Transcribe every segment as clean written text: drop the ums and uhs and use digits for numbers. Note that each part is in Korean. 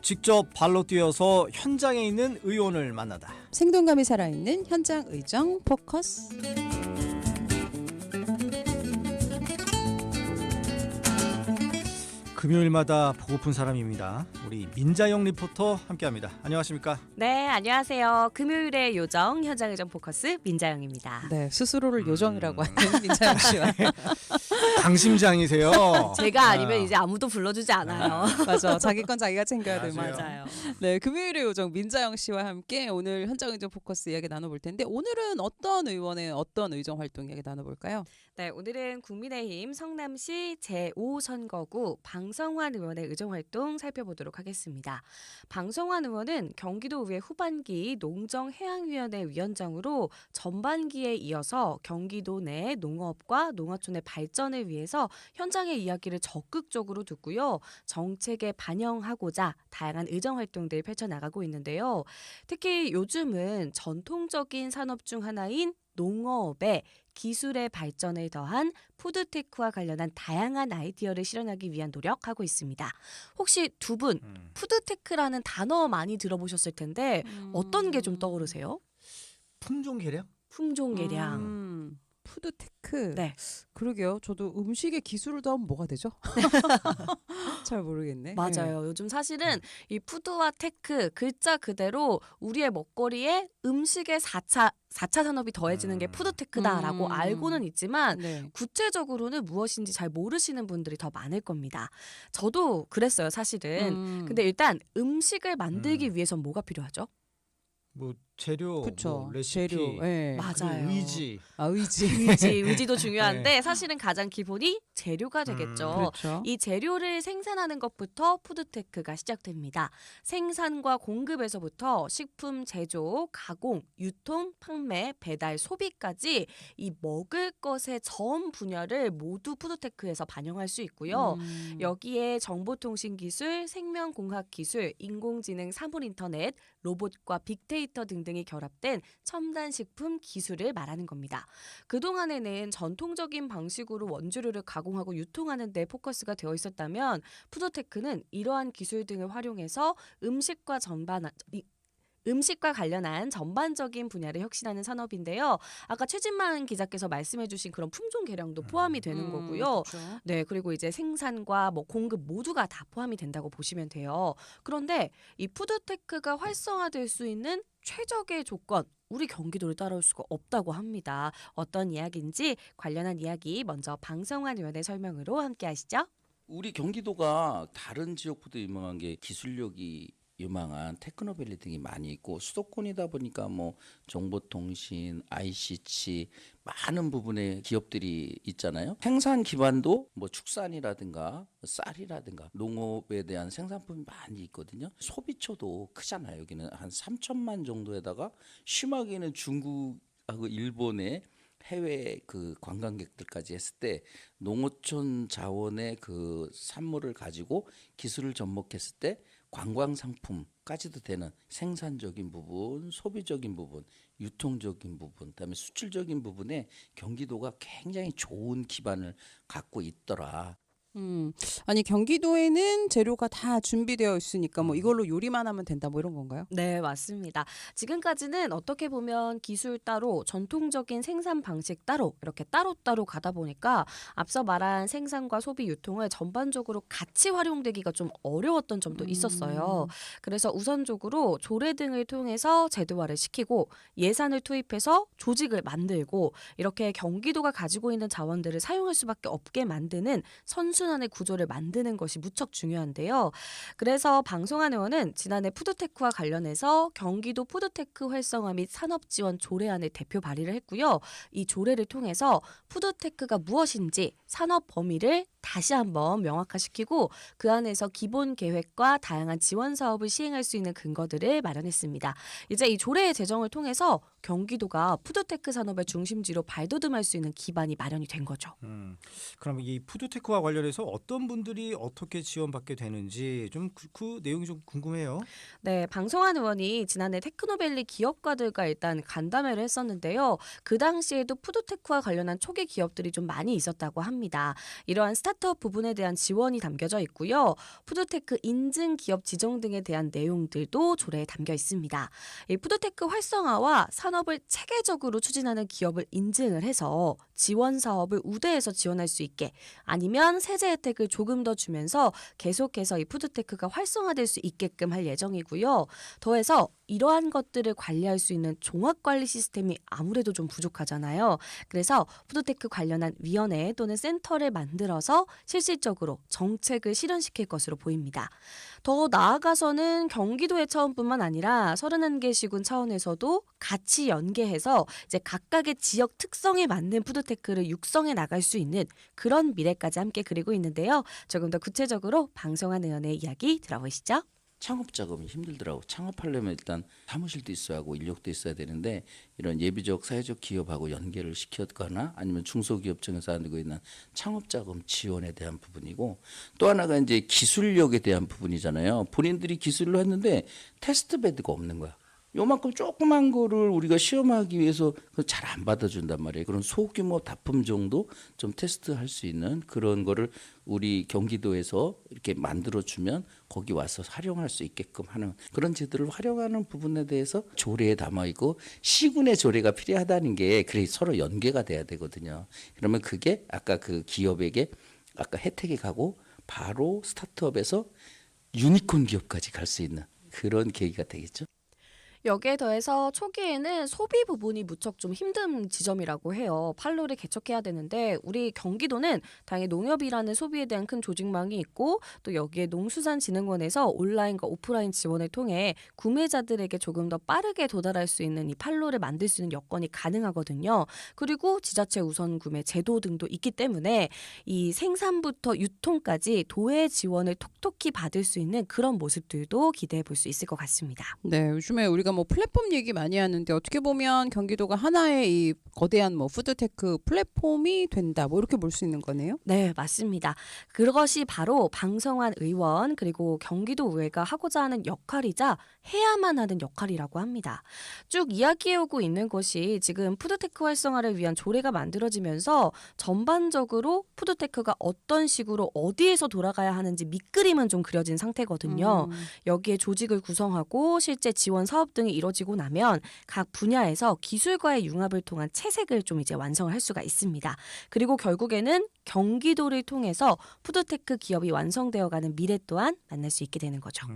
직접 발로 뛰어서 현장에 있는 의원을 만나다. 생동감이 살아있는 현장 의정 포커스. 금요일마다 보고픈 사람입니다. 우리 민자영 리포터 함께합니다. 안녕하십니까? 네, 안녕하세요. 금요일의 요정 현장 의정 포커스 민자영입니다. 네, 스스로를 요정이라고 하는 민자영 씨와 강심장이세요. 제가 아니면 이제 아무도 불러주지 않아요. 맞아, 자기 건 자기가 챙겨야 될 맞아요. 맞아. 맞아요. 네, 금요일의 요정 민자영 씨와 함께 오늘 현장 의정 포커스 이야기 나눠볼 텐데 오늘은 어떤 의원의 어떤 의정 활동 이야기 나눠볼까요? 네, 오늘은 국민의힘 성남시 제5선거구 방성환 의원의 의정 활동 살펴보도록 하겠습니다. 방성환 의원은 경기도의회 후반기 농정해양위원회 위원장으로 전반기에 이어서 경기도 내 농업과 농어촌의 발전을 위해서 현장의 이야기를 적극적으로 듣고요. 정책에 반영하고자 다양한 의정 활동들을 펼쳐나가고 있는데요. 특히 요즘은 전통적인 산업 중 하나인 농어업에 기술의 발전을 더한 푸드테크와 관련한 다양한 아이디어를 실현하기 위한 노력하고 있습니다. 혹시 두 분 푸드테크라는 단어 많이 들어보셨을 텐데 어떤 게 좀 떠오르세요? 품종 개량? 품종 개량. 푸드테크. 네. 그러게요. 저도 음식의 기술을 더하면 뭐가 되죠? 잘 모르겠네. 맞아요. 요즘 사실은 이 푸드와 테크 글자 그대로 우리의 먹거리에 음식의 4차 산업이 더해지는 게 푸드테크다라고 알고는 있지만 네. 구체적으로는 무엇인지 잘 모르시는 분들이 더 많을 겁니다. 저도 그랬어요, 사실은. 근데 일단 음식을 만들기 위해선 뭐가 필요하죠? 뭐 재료, 그쵸. 뭐 레시피, 재료. 네. 맞아요. 그리고 의지. 아, 의지. 의지도 중요한데 사실은 가장 기본이 재료가 되겠죠. 그렇죠. 이 재료를 생산하는 것부터 푸드테크가 시작됩니다. 생산과 공급에서부터 식품 제조, 가공, 유통, 판매, 배달, 소비까지 이 먹을 것의 전 분야를 모두 푸드테크에서 반영할 수 있고요. 여기에 정보통신기술, 생명공학기술, 인공지능, 사물인터넷, 로봇과 빅데이터 등등이 결합된 첨단식품 기술을 말하는 겁니다. 그동안에는 전통적인 방식으로 원재료를 가공하고 유통하는 데 포커스가 되어 있었다면 푸드테크는 이러한 기술 등을 활용해서 음식과 관련한 전반적인 분야를 혁신하는 산업인데요. 아까 최진만 기자께서 말씀해주신 그런 품종 개량도 포함이 되는 거고요. 그렇죠. 네, 그리고 이제 생산과 뭐 공급 모두가 다 포함이 된다고 보시면 돼요. 그런데 이 푸드테크가 활성화될 수 있는 최적의 조건, 우리 경기도를 따라올 수가 없다고 합니다. 어떤 이야기인지 관련한 이야기 먼저 방성환 의원의 설명으로 함께 하시죠. 우리 경기도가 다른 지역보다 유명한 게 기술력이 유망한 테크노밸리 등이 많이 있고 수도권이다 보니까 뭐 정보통신, ICT 많은 부분의 기업들이 있잖아요. 생산 기반도 뭐 축산이라든가 쌀이라든가 농업에 대한 생산품이 많이 있거든요. 소비처도 크잖아요. 여기는 한 3천만 정도에다가 심하게는 중국하고 일본의 해외 그 관광객들까지 했을 때 농어촌 자원의 그 산물을 가지고 기술을 접목했을 때 관광 상품까지도 되는 생산적인 부분, 소비적인 부분, 유통적인 부분, 그다음에 수출적인 부분에 경기도가 굉장히 좋은 기반을 갖고 있더라. 아니 경기도에는 재료가 다 준비되어 있으니까 뭐 이걸로 요리만 하면 된다 뭐 이런 건가요? 네, 맞습니다. 지금까지는 어떻게 보면 기술 따로, 전통적인 생산 방식 따로 이렇게 따로따로 가다 보니까 앞서 말한 생산과 소비, 유통을 전반적으로 같이 활용되기가 좀 어려웠던 점도 있었어요. 그래서 우선적으로 조례 등을 통해서 제도화를 시키고 예산을 투입해서 조직을 만들고 이렇게 경기도가 가지고 있는 자원들을 사용할 수밖에 없게 만드는 선순환의 구조를 만드는 것이 무척 중요한데요. 그래서 방성환 의원은 지난해 푸드테크와 관련해서 경기도 푸드테크 활성화 및 산업지원 조례안을 대표 발의를 했고요. 이 조례를 통해서 푸드테크가 무엇인지 산업 범위를 다시 한번 명확화시키고 그 안에서 기본 계획과 다양한 지원 사업을 시행할 수 있는 근거들을 마련했습니다. 이제 이 조례의 제정을 통해서 경기도가 푸드테크 산업의 중심지로 발돋움할 수 있는 기반이 마련이 된 거죠. 그럼 이 푸드테크와 관련해서 대해서 어떤 분들이 어떻게 지원받게 되는지 좀 그 내용이 좀 궁금해요. 네, 방송한 의원이 지난해 테크노밸리 기업가들과 일단 간담회를 했었는데요. 그 당시에도 푸드테크와 관련한 초기 기업들이 좀 많이 있었다고 합니다. 이러한 스타트업 부분에 대한 지원이 담겨져 있고요. 푸드테크 인증 기업 지정 등에 대한 내용들도 조례에 담겨 있습니다. 이 푸드테크 활성화와 산업을 체계적으로 추진하는 기업을 인증을 해서 지원 사업을 우대해서 지원할 수 있게, 아니면 세제 혜택을 조금 더 주면서 계속해서 이 푸드테크가 활성화될 수 있게끔 할 예정이고요. 더해서 이러한 것들을 관리할 수 있는 종합관리 시스템이 아무래도 좀 부족하잖아요. 그래서 푸드테크 관련한 위원회 또는 센터를 만들어서 실질적으로 정책을 실현시킬 것으로 보입니다. 더 나아가서는 경기도의 차원뿐만 아니라 31개 시군 차원에서도 같이 연계해서 이제 각각의 지역 특성에 맞는 푸드테크를 육성해 나갈 수 있는 그런 미래까지 함께 그리고 있는데요. 조금 더 구체적으로 방송한 의원의 이야기 들어보시죠. 창업 자금이 힘들더라고. 창업하려면 일단 사무실도 있어야 하고 인력도 있어야 되는데 이런 예비적 사회적 기업하고 연계를 시켰거나 아니면 중소기업청에서 하고 있는 창업 자금 지원에 대한 부분이고, 또 하나가 이제 기술력에 대한 부분이잖아요. 본인들이 기술로 했는데 테스트 베드가 없는 거야. 요만큼 조그만 거를 우리가 시험하기 위해서 잘 안 받아준단 말이에요. 그런 소규모 다품 정도 좀 테스트할 수 있는 그런 거를 우리 경기도에서 이렇게 만들어주면 거기 와서 활용할 수 있게끔 하는 그런 제도를 활용하는 부분에 대해서 조례에 담아 있고, 시군의 조례가 필요하다는 게 그래 서로 연계가 돼야 되거든요. 그러면 그게 아까 그 기업에게 아까 혜택이 가고 바로 스타트업에서 유니콘 기업까지 갈 수 있는 그런 계기가 되겠죠. 여기에 더해서 초기에는 소비 부분이 무척 좀 힘든 지점이라고 해요. 판로를 개척해야 되는데 우리 경기도는 당연히 농협이라는 소비에 대한 큰 조직망이 있고, 또 여기에 농수산진흥원에서 온라인과 오프라인 지원을 통해 구매자들에게 조금 더 빠르게 도달할 수 있는 이 판로를 만들 수 있는 여건이 가능하거든요. 그리고 지자체 우선 구매 제도 등도 있기 때문에 이 생산부터 유통까지 도의 지원을 톡톡히 받을 수 있는 그런 모습들도 기대해 볼 수 있을 것 같습니다. 네, 요즘에 우리가 뭐 플랫폼 얘기 많이 하는데 어떻게 보면 경기도가 하나의 이 거대한 뭐 푸드테크 플랫폼이 된다, 뭐 이렇게 볼 수 있는 거네요. 네, 맞습니다. 그것이 바로 방성환 의원 그리고 경기도의회가 하고자 하는 역할이자 해야만 하는 역할이라고 합니다. 쭉 이야기해오고 있는 것이 지금 푸드테크 활성화를 위한 조례가 만들어지면서 전반적으로 푸드테크가 어떤 식으로 어디에서 돌아가야 하는지 밑그림은 좀 그려진 상태거든요. 여기에 조직을 구성하고 실제 지원 사업 등이 이뤄지고 나면 각 분야에서 기술과의 융합을 통한 채색을 좀 이제 완성을 할 수가 있습니다. 그리고 결국에는 경기도를 통해서 푸드테크 기업이 완성되어가는 미래 또한 만날 수 있게 되는 거죠.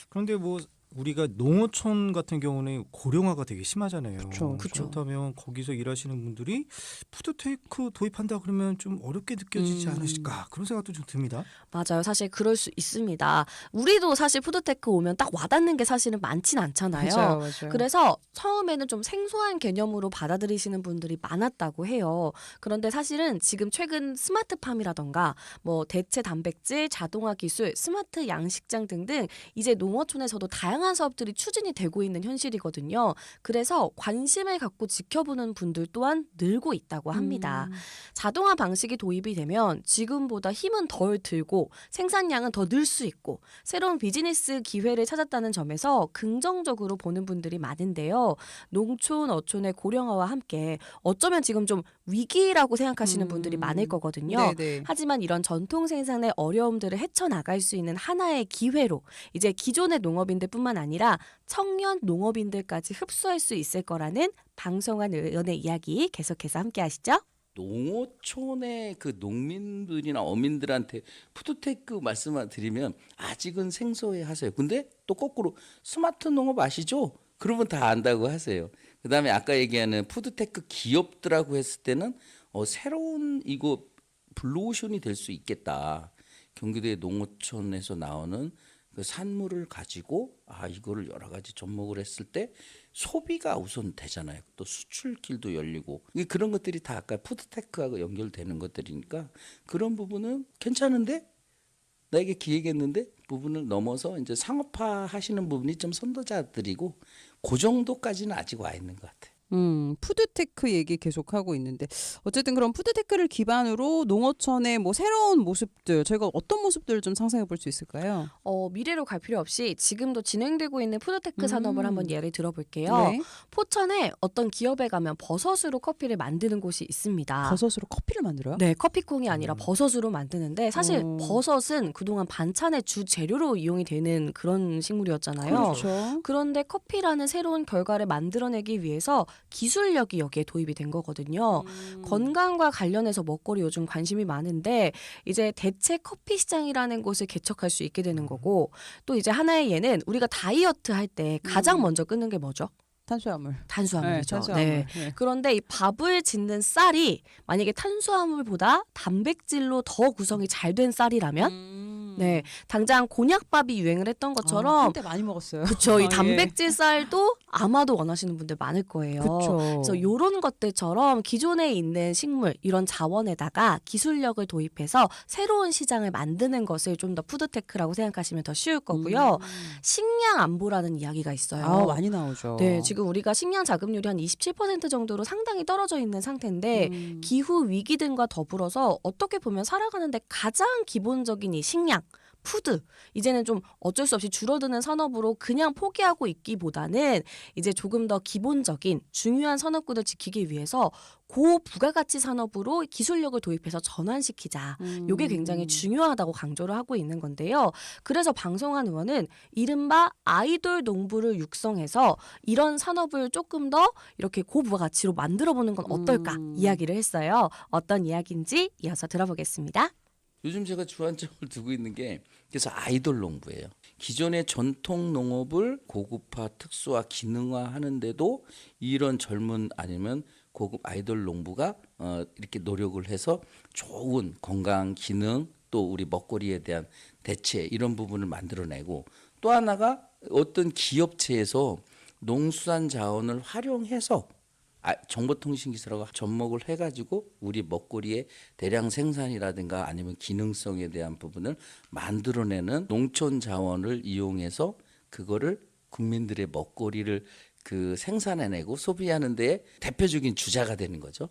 그런데 뭐 우리가 농어촌 같은 경우는 고령화가 되게 심하잖아요. 그쵸. 그렇다면 거기서 일하시는 분들이 푸드테크 도입한다 그러면 좀 어렵게 느껴지지 않으실까, 그런 생각도 좀 듭니다. 맞아요. 사실 그럴 수 있습니다. 우리도 사실 푸드테크 오면 딱 와닿는 게 사실은 많진 않잖아요. 맞아요. 그래서 처음에는 좀 생소한 개념으로 받아들이시는 분들이 많았다고 해요. 그런데 사실은 지금 최근 스마트팜이라던가 뭐 대체 단백질, 자동화 기술, 스마트 양식장 등등 이제 농어촌에서도 다양한 사업들이 추진이 되고 있는 현실이거든요. 그래서 관심을 갖고 지켜보는 분들 또한 늘고 있다고 합니다. 자동화 방식이 도입이 되면 지금보다 힘은 덜 들고 생산량은 더 늘 수 있고 새로운 비즈니스 기회를 찾았다는 점에서 긍정적으로 보는 분들이 많은데요. 농촌, 어촌의 고령화와 함께 어쩌면 지금 좀 위기라고 생각하시는 분들이 많을 거거든요. 네네. 하지만 이런 전통 생산의 어려움들을 헤쳐나갈 수 있는 하나의 기회로 이제 기존의 농업인들뿐만 아니라 청년 농업인들까지 흡수할 수 있을 거라는 방송한 의원의 이야기 계속해서 함께 하시죠. 농어촌의 그 농민들이나 어민들한테 푸드테크 말씀을 드리면 아직은 생소해 하세요. 근데 또 거꾸로 스마트 농업 아시죠? 그러면 다 안다고 하세요. 그다음에 아까 얘기하는 푸드테크 기업들하고 했을 때는 새로운 이거 블루오션이 될 수 있겠다. 경기도의 농어촌에서 나오는 그 산물을 가지고 이거를 여러 가지 접목을 했을 때 소비가 우선 되잖아요. 또 수출길도 열리고 그런 것들이 다 아까 푸드테크하고 연결되는 것들이니까 그런 부분은 괜찮은데 나에게 기획했는데 부분을 넘어서 이제 상업화 하시는 부분이 좀 선도자들이고 그 정도까지는 아직 와 있는 것 같아요. 푸드테크 얘기 계속 하고 있는데 어쨌든 그런 푸드테크를 기반으로 농어촌의 뭐 새로운 모습들 저희가 어떤 모습들을 좀 상상해 볼 수 있을까요? 미래로 갈 필요 없이 지금도 진행되고 있는 푸드테크 산업을 한번 예를 들어볼게요. 네. 포천에 어떤 기업에 가면 버섯으로 커피를 만드는 곳이 있습니다. 버섯으로 커피를 만들어요? 네, 커피콩이 아니라 버섯으로 만드는데 사실 버섯은 그동안 반찬의 주 재료로 이용이 되는 그런 식물이었잖아요. 그렇죠. 그런데 커피라는 새로운 결과를 만들어내기 위해서 기술력이 여기에 도입이 된 거거든요. 건강과 관련해서 먹거리 요즘 관심이 많은데 이제 대체 커피 시장이라는 곳을 개척할 수 있게 되는 거고 또 이제 하나의 예는 우리가 다이어트 할 때 가장 먼저 끊는 게 뭐죠? 탄수화물. 탄수화물이죠. 탄수화물. 네. 네. 그런데 이 밥을 짓는 쌀이 만약에 탄수화물보다 단백질로 더 구성이 잘 된 쌀이라면 네, 당장 곤약밥이 유행을 했던 것처럼 한때 많이 먹었어요. 그쵸. 이 아, 단백질 쌀도 아마도 원하시는 분들 많을 거예요. 그쵸. 그래서 이런 것들처럼 기존에 있는 식물 이런 자원에다가 기술력을 도입해서 새로운 시장을 만드는 것을 좀 더 푸드테크라고 생각하시면 더 쉬울 거고요. 식량 안보라는 이야기가 있어요. 아, 많이 나오죠. 네, 지금 우리가 식량 자급률이 한 27% 정도로 상당히 떨어져 있는 상태인데 기후 위기 등과 더불어서 어떻게 보면 살아가는데 가장 기본적인 이 식량 푸드 이제는 좀 어쩔 수 없이 줄어드는 산업으로 그냥 포기하고 있기보다는 이제 조금 더 기본적인 중요한 산업군을 지키기 위해서 고부가가치 산업으로 기술력을 도입해서 전환시키자. 이게 굉장히 중요하다고 강조를 하고 있는 건데요. 그래서 방송한 의원은 이른바 아이돌 농부를 육성해서 이런 산업을 조금 더 이렇게 고부가가치로 만들어보는 건 어떨까 이야기를 했어요. 어떤 이야기인지 이어서 들어보겠습니다. 요즘 제가 주안점을 두고 있는 게 그래서 아이돌 농부예요. 기존의 전통 농업을 고급화, 특수화, 기능화 하는데도 이런 젊은 아니면 고급 아이돌 농부가 이렇게 노력을 해서 좋은 건강, 기능 또 우리 먹거리에 대한 대체 이런 부분을 만들어내고 또 하나가 어떤 기업체에서 농수산 자원을 활용해서 정보통신기술하고 접목을 해가지고 우리 먹거리의 대량 생산이라든가 아니면 기능성에 대한 부분을 만들어내는 농촌 자원을 이용해서 그거를 국민들의 먹거리를 그 생산해내고 소비하는 데 대표적인 주자가 되는 거죠.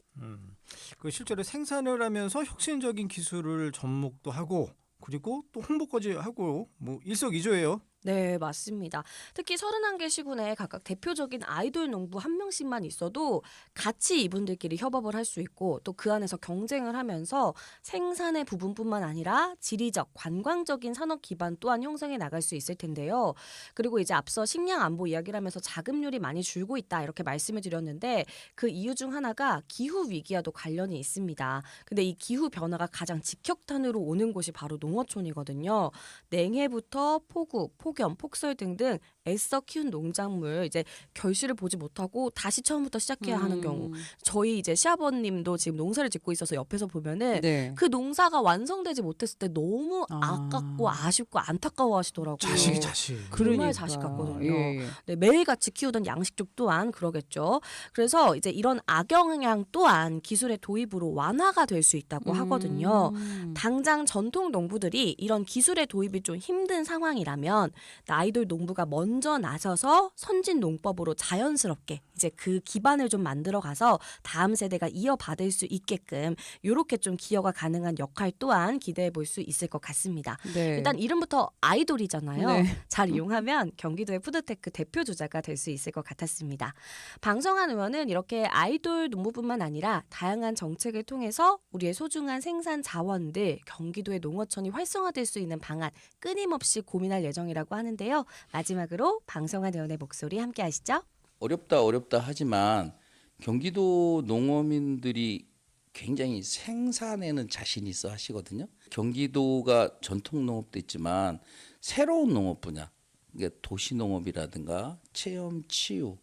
그 실제로 생산을 하면서 혁신적인 기술을 접목도 하고 그리고 또 홍보까지 하고 뭐 일석이조예요. 네, 맞습니다. 특히 31개 시군에 각각 대표적인 아이돌 농부 한 명씩만 있어도 같이 이분들끼리 협업을 할 수 있고 또 그 안에서 경쟁을 하면서 생산의 부분뿐만 아니라 지리적, 관광적인 산업 기반 또한 형성해 나갈 수 있을 텐데요. 그리고 이제 앞서 식량 안보 이야기를 하면서 자급률이 많이 줄고 있다 이렇게 말씀을 드렸는데 그 이유 중 하나가 기후 위기와도 관련이 있습니다. 근데 이 기후 변화가 가장 직격탄으로 오는 곳이 바로 농어촌이거든요. 냉해부터 폭우, 폭염, 폭설 등등 애써 키운 농작물 이제 결실을 보지 못하고 다시 처음부터 시작해야 하는 경우 저희 이제 시아버님도 지금 농사를 짓고 있어서 옆에서 보면은 네. 그 농사가 완성되지 못했을 때 너무 아깝고 아쉽고 안타까워하시더라고요. 자식. 정말 그러니까. 자식 같거든요. 예, 예. 네, 매일같이 키우던 양식족 또한 그러겠죠. 그래서 이제 이런 악영향 또한 기술의 도입으로 완화가 될 수 있다고 하거든요. 당장 전통 농부들이 이런 기술의 도입이 좀 힘든 상황이라면 아이돌 농부가 먼저 나서서 선진 농법으로 자연스럽게 이제 그 기반을 좀 만들어 가서 다음 세대가 이어받을 수 있게끔 이렇게 좀 기여가 가능한 역할 또한 기대해 볼 수 있을 것 같습니다. 네. 일단 이름부터 아이돌이잖아요. 네. 잘 이용하면 경기도의 푸드테크 대표 주자가 될 수 있을 것 같았습니다. 방성한 의원은 이렇게 아이돌 농부뿐만 아니라 다양한 정책을 통해서 우리의 소중한 생산 자원들 경기도의 농어촌이 활성화될 수 있는 방안 끊임없이 고민할 예정이라고 하는데요. 마지막으로 방성한 의원의 목소리 함께 하시죠. 어렵다 하지만 경기도 농어민들이 굉장히 생산에는 자신 있어 하시거든요. 경기도가 전통 농업도 있지만 새로운 농업 분야, 그러니까 도시 농업이라든가 체험 치유,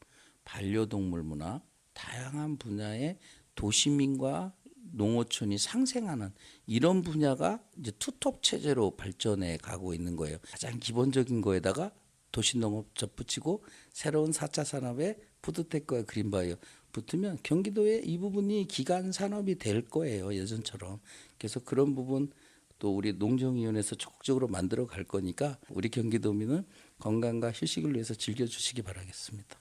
반려동물 문화, 다양한 분야의 도시민과 농어촌이 상생하는 이런 분야가 이제 투톱 체제로 발전해 가고 있는 거예요. 가장 기본적인 거에다가 도시농업 접붙이고 새로운 4차 산업의 푸드테크와 그린바이오 붙으면 경기도의 이 부분이 기간 산업이 될 거예요. 예전처럼. 그래서 그런 부분 또 우리 농정위원회에서 적극적으로 만들어 갈 거니까 우리 경기도민은 건강과 휴식을 위해서 즐겨주시기 바라겠습니다.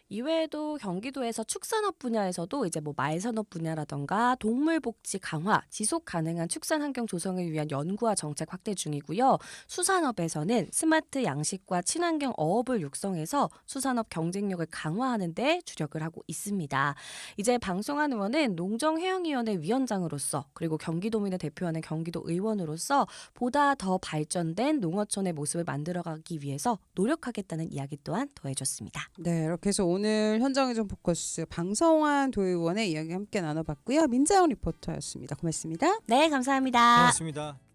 이외에도 경기도에서 축산업 분야에서도 이제 뭐 말산업 분야라던가 동물복지 강화, 지속 가능한 축산 환경 조성을 위한 연구와 정책 확대 중이고요. 수산업에서는 스마트 양식과 친환경 어업을 육성해서 수산업 경쟁력을 강화하는 데 주력을 하고 있습니다. 이제 방송한 의원은 농정해양위원회 위원장으로서 그리고 경기도민을 대표하는 경기도 의원으로서 보다 더 발전된 농어촌의 모습을 만들어가기 위해서 노력하겠다는 이야기 또한 더해줬습니다. 네, 이렇게 해서 오늘 현장의 좀 포커스 방성환 도의원의 이야기 함께 나눠봤고요. 민자영 리포터였습니다. 고맙습니다. 네, 감사합니다. 고맙습니다.